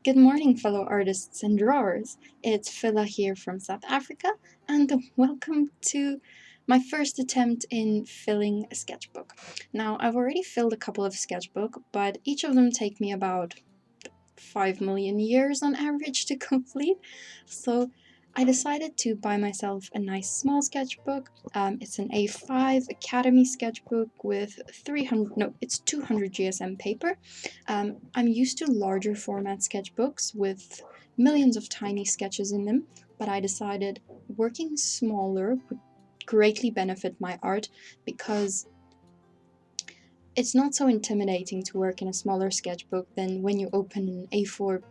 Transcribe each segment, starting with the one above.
Good morning, fellow artists and drawers. It's Phila here from South Africa, and welcome to my first attempt in filling a sketchbook. Now, I've already filled a couple of sketchbooks, but each of them take me about 5 million years on average to complete. So I decided to buy myself a nice small sketchbook. It's an A5 Academy sketchbook with 200 GSM paper. I'm used to larger format sketchbooks with millions of tiny sketches in them, but I decided working smaller would greatly benefit my art because it's not so intimidating to work in a smaller sketchbook than when you open an A4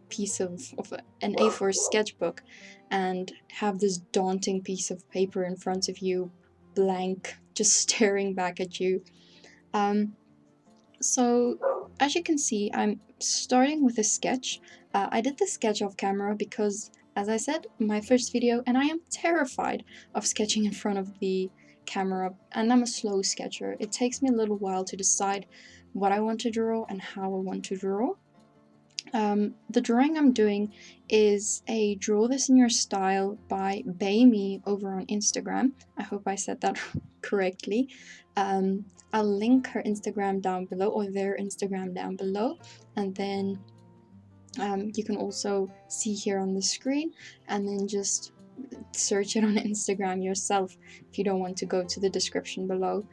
piece of an A4 sketchbook and have this daunting piece of paper in front of you, blank, just staring back at you. So as you can see, I'm starting with a sketch. I did the sketch off camera because, as I said, my first video, and I am terrified of sketching in front of the camera, and I'm a slow sketcher. It takes me a little while to decide what I want to draw and how I want to draw. The drawing I'm doing is a Draw This in Your Style by Bayme over on Instagram. I hope I said that correctly. I'll link her Instagram down below, or their Instagram down below, and then you can also see here on the screen, and then just search it on Instagram yourself if you don't want to go to the description below.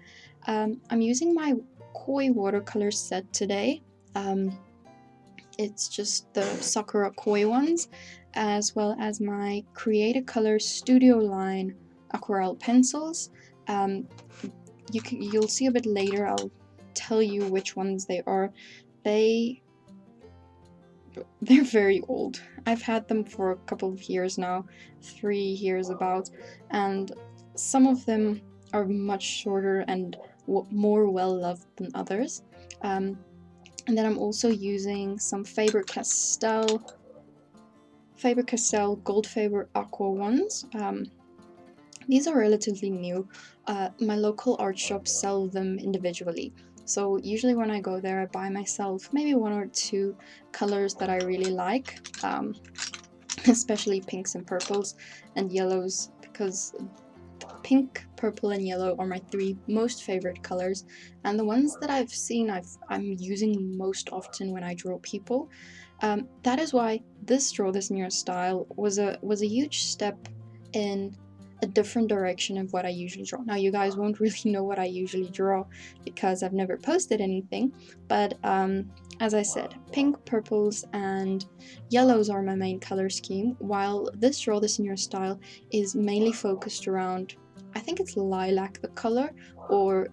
I'm using my koi watercolor set today. It's just the Sakura Koi ones, as well as my Create Color Studio line aquarelle pencils. You'll see a bit later. I'll tell you which ones they are. They're very old. I've had them for a couple of years now, 3 years about, and some of them are much shorter and more well loved than others. And then I'm also using some Faber-Castell Gold Faber Aqua ones. These are relatively new. My local art shops sell them individually. So usually when I go there, I buy myself maybe 1 or 2 colors that I really like, especially pinks and purples and yellows, because pink, purple, and yellow are my 3 most favorite colors, and the ones that I've seen I'm using most often when I draw people. That is why this Draw This in Your Style was a huge step in a different direction of what I usually draw. Now, you guys won't really know what I usually draw because I've never posted anything, but as I said, pink, purples, and yellows are my main color scheme, while this Draw This in Your Style is mainly focused around, I think it's lilac the color, or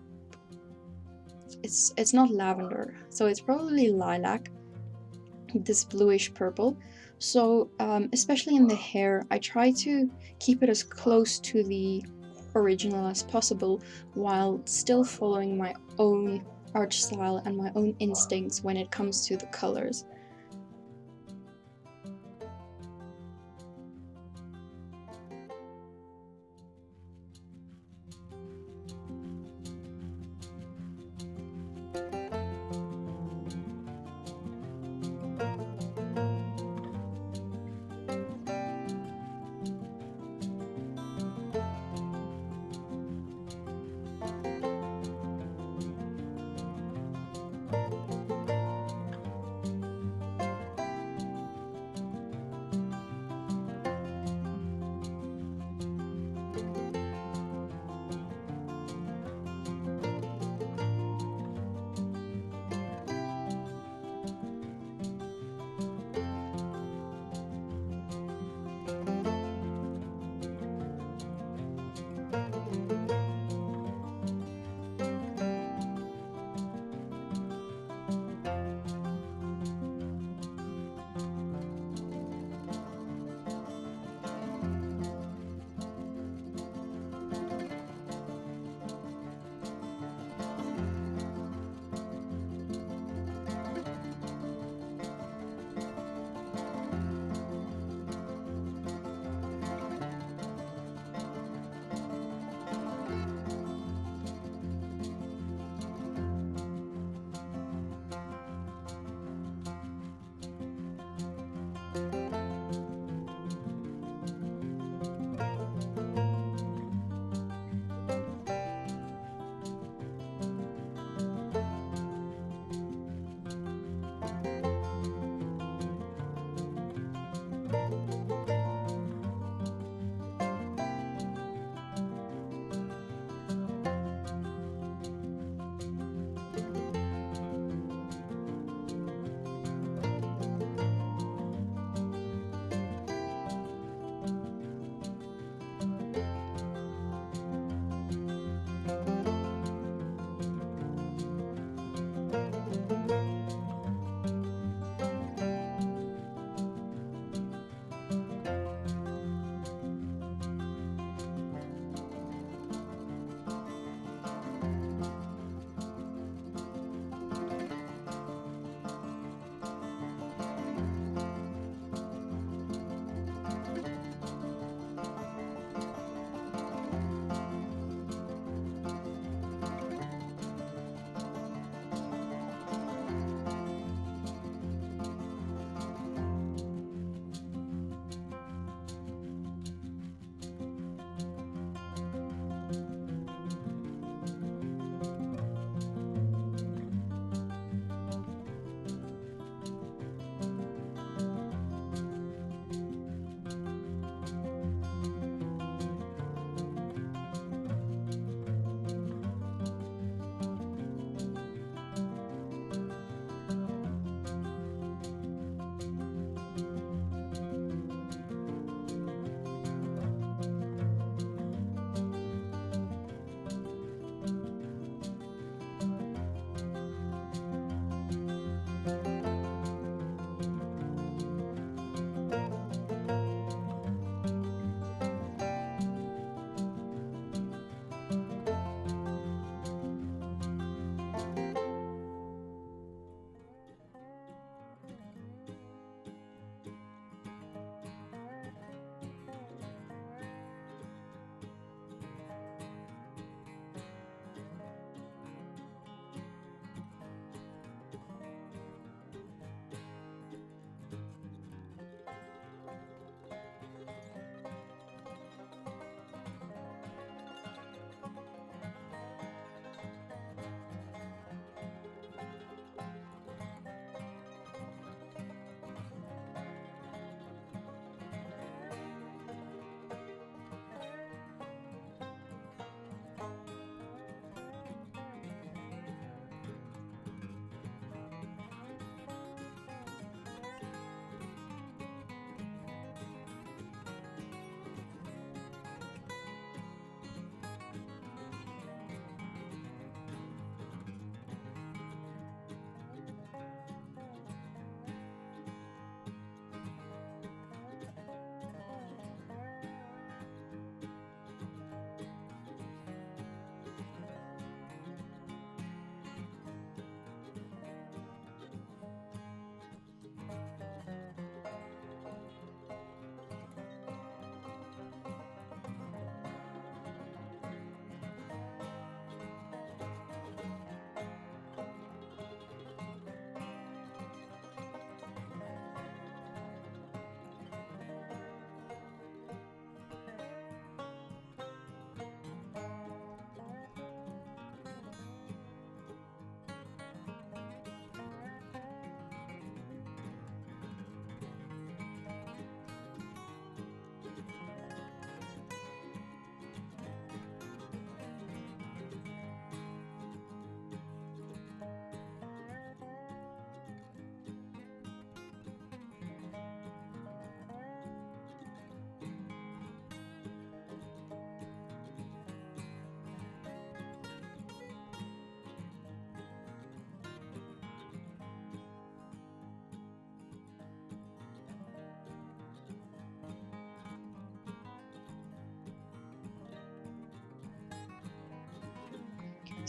it's not lavender, so it's probably lilac, this bluish purple. So especially in the hair, I try to keep it as close to the original as possible while still following my own art style and my own instincts when it comes to the colors.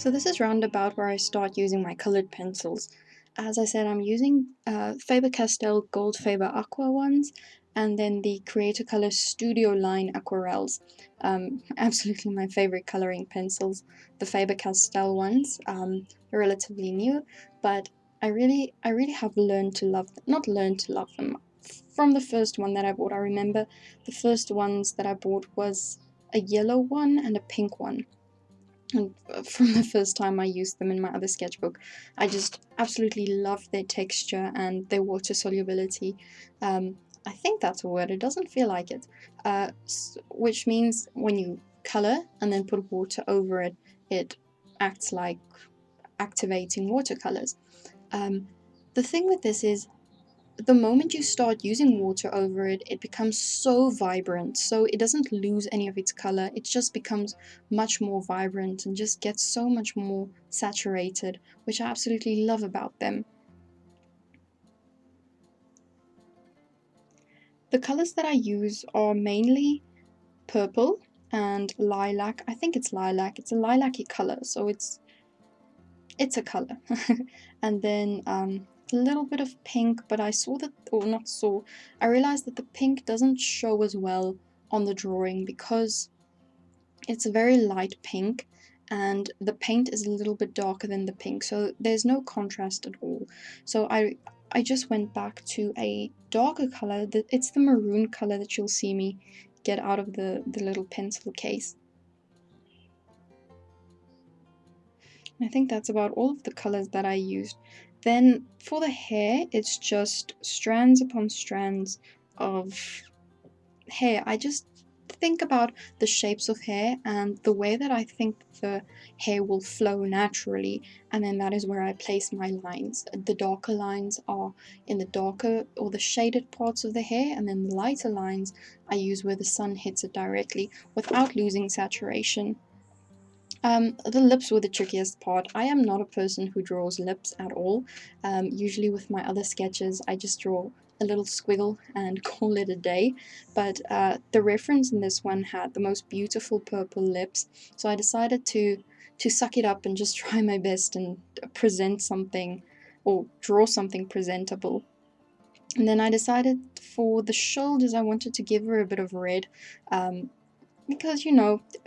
So this is roundabout where I start using my colored pencils. As I said, I'm using Faber-Castell Gold Faber Aqua ones, and then the Creator Color Studio line aquarelles. Absolutely my favorite coloring pencils. The Faber-Castell ones, are relatively new, but I really have learned to love them. Not learned to love them. From the first one that I bought, I remember the first ones that I bought was a yellow one and a pink one. And from the first time I used them in my other sketchbook, I just absolutely loved their texture and their water solubility. I think that's a word, it doesn't feel like it. Which means when you color and then put water over it, it acts like activating watercolors. The thing with this is, the moment you start using water over it, it becomes so vibrant. So it doesn't lose any of its color. It just becomes much more vibrant and just gets so much more saturated, which I absolutely love about them. The colors that I use are mainly purple and lilac. I think it's lilac. It's a lilac-y color, so it's a color. And then a little bit of pink, but I saw that, or not saw, I realized that the pink doesn't show as well on the drawing because it's a very light pink and the paint is a little bit darker than the pink, so there's no contrast at all. So I just went back to a darker color. It's the maroon color that you'll see me get out of the little pencil case. I think that's about all of the colors that I used. Then for the hair, it's just strands upon strands of hair. I just think about the shapes of hair and the way that I think the hair will flow naturally, and then that is where I place my lines. The darker lines are in the darker or the shaded parts of the hair, and then the lighter lines I use where the sun hits it directly without losing saturation. The lips were the trickiest part. I am not a person who draws lips at all. Usually with my other sketches, I just draw a little squiggle and call it a day. But the reference in this one had the most beautiful purple lips, so I decided to suck it up and just try my best and present something or draw something presentable. And then I decided for the shoulders, I wanted to give her a bit of red. Because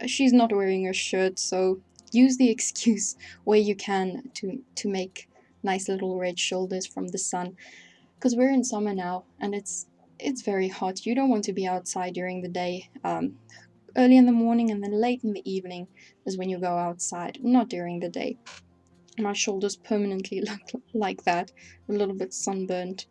she's not wearing a shirt, so use the excuse where you can to make nice little red shoulders from the sun, because we're in summer now and it's very hot. You don't want to be outside during the day. Early in the morning and then late in the evening is when you go outside, not during the day. My shoulders permanently look like that, a little bit sunburnt.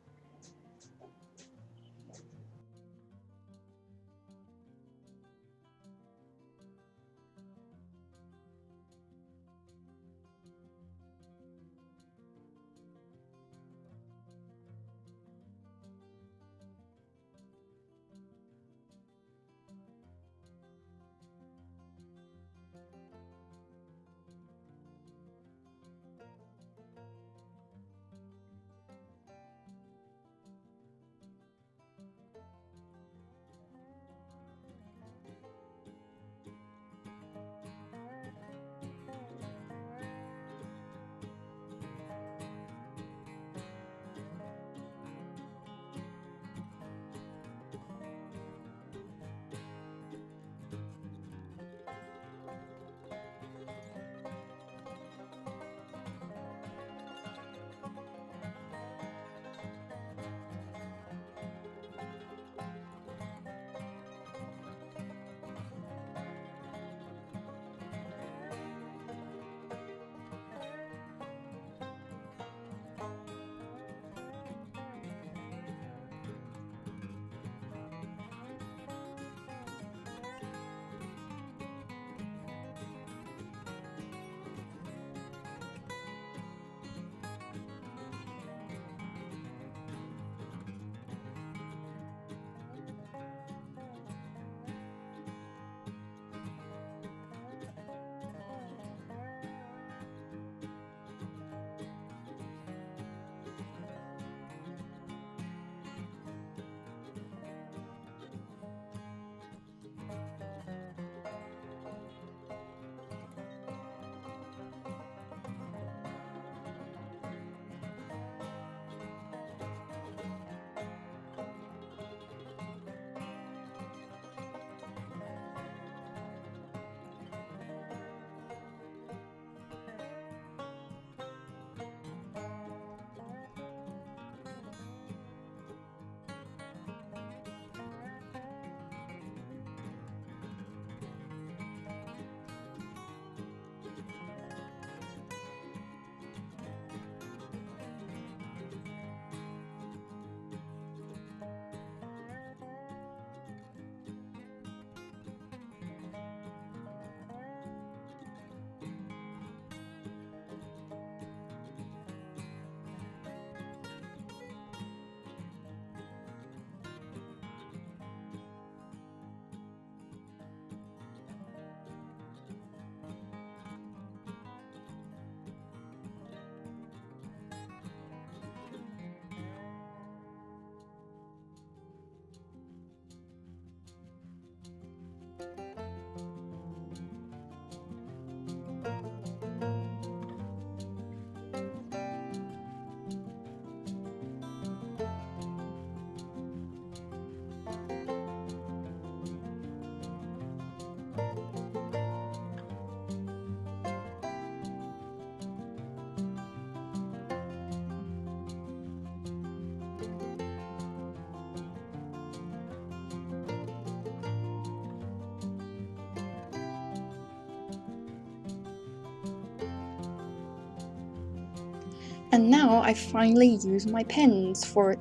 And now I finally use my pens for,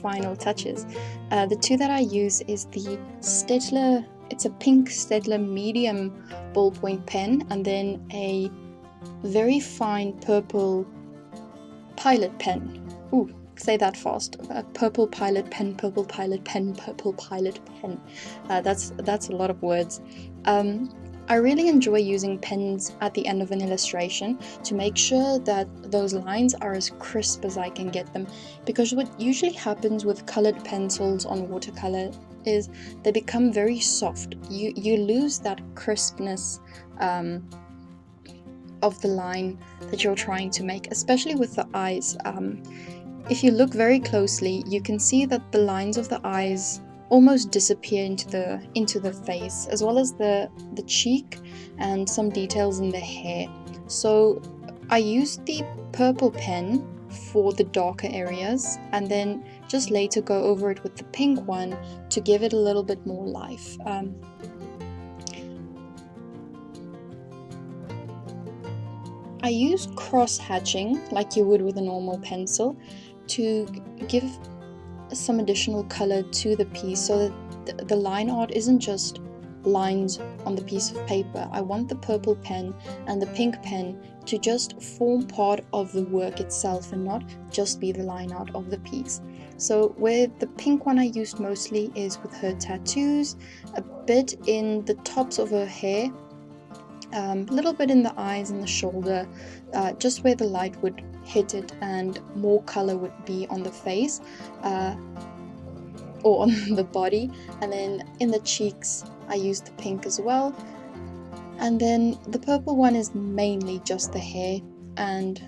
final touches. The two that I use is the Staedtler, it's a pink Staedtler medium ballpoint pen, and then a very fine purple Pilot pen. Ooh, say that fast. Purple Pilot pen, purple Pilot pen, purple Pilot pen. That's a lot of words. I really enjoy using pens at the end of an illustration to make sure that those lines are as crisp as I can get them, because what usually happens with colored pencils on watercolor is they become very soft. You lose that crispness of the line that you're trying to make, especially with the eyes. If you look very closely, you can see that the lines of the eyes almost disappear into the face, as well as the cheek and some details in the hair. So I used the purple pen for the darker areas, and then just later go over it with the pink one to give it a little bit more life. I use cross hatching like you would with a normal pencil to give some additional color to the piece, so that the line art isn't just lines on the piece of paper. I want the purple pen and the pink pen to just form part of the work itself and not just be the line art of the piece. So where the pink one I used mostly is with her tattoos, a bit in the tops of her hair, a little bit in the eyes and the shoulder, just where the light would hit it, and more color would be on the face or on the body. And then in the cheeks I used the pink as well, and then the purple one is mainly just the hair and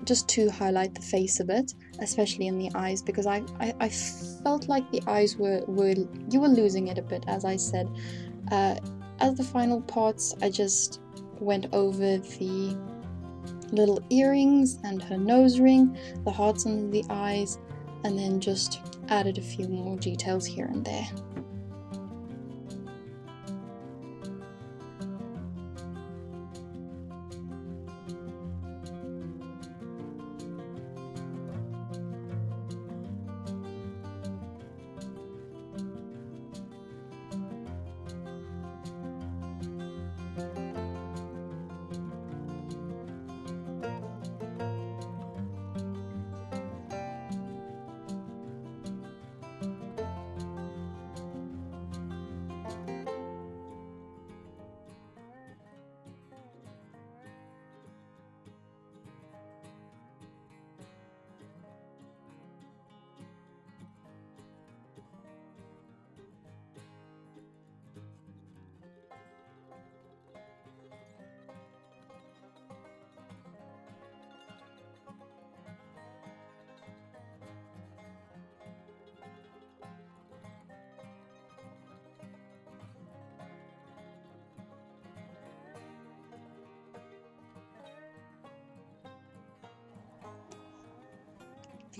just to highlight the face a bit, especially in the eyes, because I felt like the eyes were you were losing it a bit, as I said. As the final parts, I just went over the little earrings and her nose ring, the hearts under the eyes, and then just added a few more details here and there.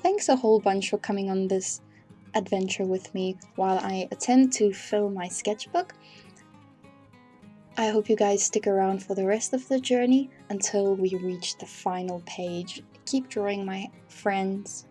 Thanks a whole bunch for coming on this adventure with me while I attempt to fill my sketchbook. I hope you guys stick around for the rest of the journey until we reach the final page. Keep drawing, my friends.